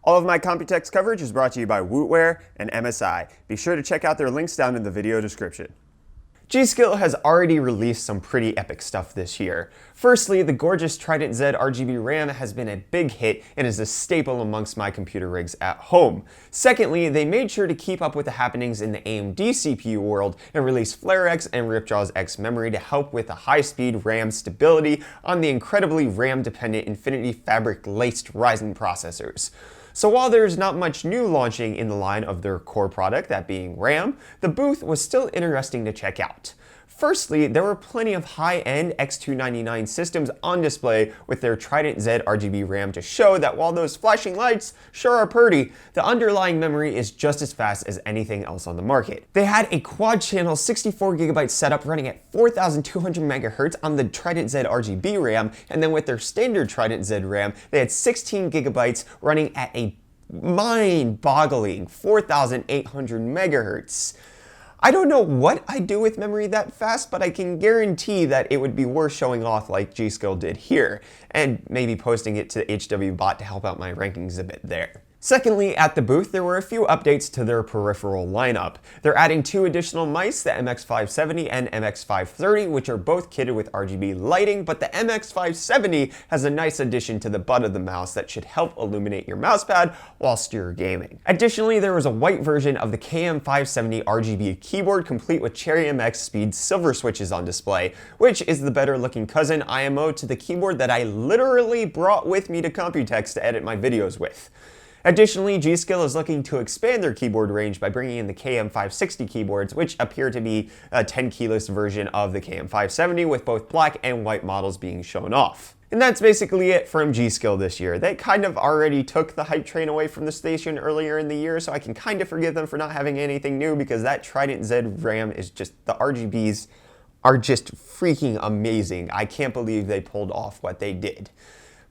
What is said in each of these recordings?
All of my Computex coverage is brought to you by Wootware and MSI. Be sure to check out their links down in the video description. G.Skill has already released some pretty epic stuff this year. Firstly, the gorgeous Trident Z RGB RAM has been a big hit and is a staple amongst my computer rigs at home. Secondly, they made sure to keep up with the happenings in the AMD CPU world and released FlareX and Ripjaws X memory to help with the high-speed RAM stability on the incredibly RAM-dependent Infinity Fabric-laced Ryzen processors. So while there's not much new launching in the line of their core product, that being RAM, the booth was still interesting to check out. Firstly, there were plenty of high-end X299 systems on display with their Trident Z RGB RAM to show that while those flashing lights sure are pretty, the underlying memory is just as fast as anything else on the market. They had a quad-channel 64GB setup running at 4,200 MHz on the Trident Z RGB RAM, and then with their standard Trident Z RAM, they had 16GB running at a mind-boggling 4,800 MHz. I don't know what I do with memory that fast, but I can guarantee that it would be worth showing off like G.Skill did here, and maybe posting it to HWBot to help out my rankings a bit there. Secondly, at the booth, there were a few updates to their peripheral lineup. They're adding two additional mice, the MX570 and MX530, which are both kitted with RGB lighting, but the MX570 has a nice addition to the butt of the mouse that should help illuminate your mousepad whilst you're gaming. Additionally, there was a white version of the KM570 Rgb Keyboard complete with Cherry MX Speed silver switches on display, which is the better looking cousin IMO to the keyboard that I literally brought with me to Computex to edit my videos with. Additionally, G.Skill is looking to expand their keyboard range by bringing in the KM560 keyboards, which appear to be a 10-keyless version of the KM570 with both black and white models being shown off. And that's basically it from G.Skill this year. They kind of already took the hype train away from the station earlier in the year, so I can kind of forgive them for not having anything new because that Trident Z RAM is just, the RGBs are just freaking amazing. I can't believe they pulled off what they did.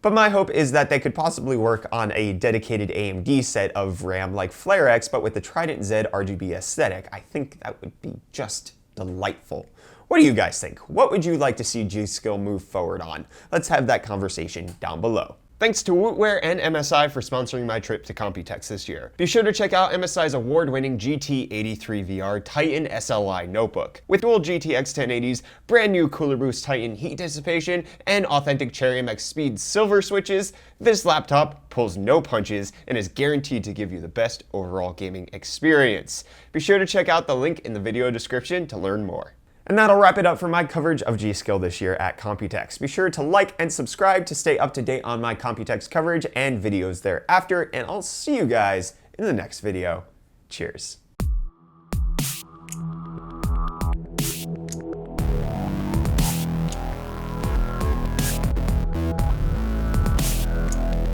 But my hope is that they could possibly work on a dedicated AMD set of RAM like FlareX, but with the Trident Z RGB aesthetic. I think that would be just delightful. What do you guys think? What would you like to see G.Skill move forward on? Let's have that conversation down below. Thanks to Wootware and MSI for sponsoring my trip to Computex this year. Be sure to check out MSI's award-winning GT83VR Titan SLI notebook. With dual GTX 1080s, brand new Cooler Boost Titan heat dissipation, and authentic Cherry MX Speed silver switches, this laptop pulls no punches and is guaranteed to give you the best overall gaming experience. Be sure to check out the link in the video description to learn more. And that'll wrap it up for my coverage of G.Skill this year at Computex. Be sure to like and subscribe to stay up to date on my Computex coverage and videos thereafter, and I'll see you guys in the next video. Cheers.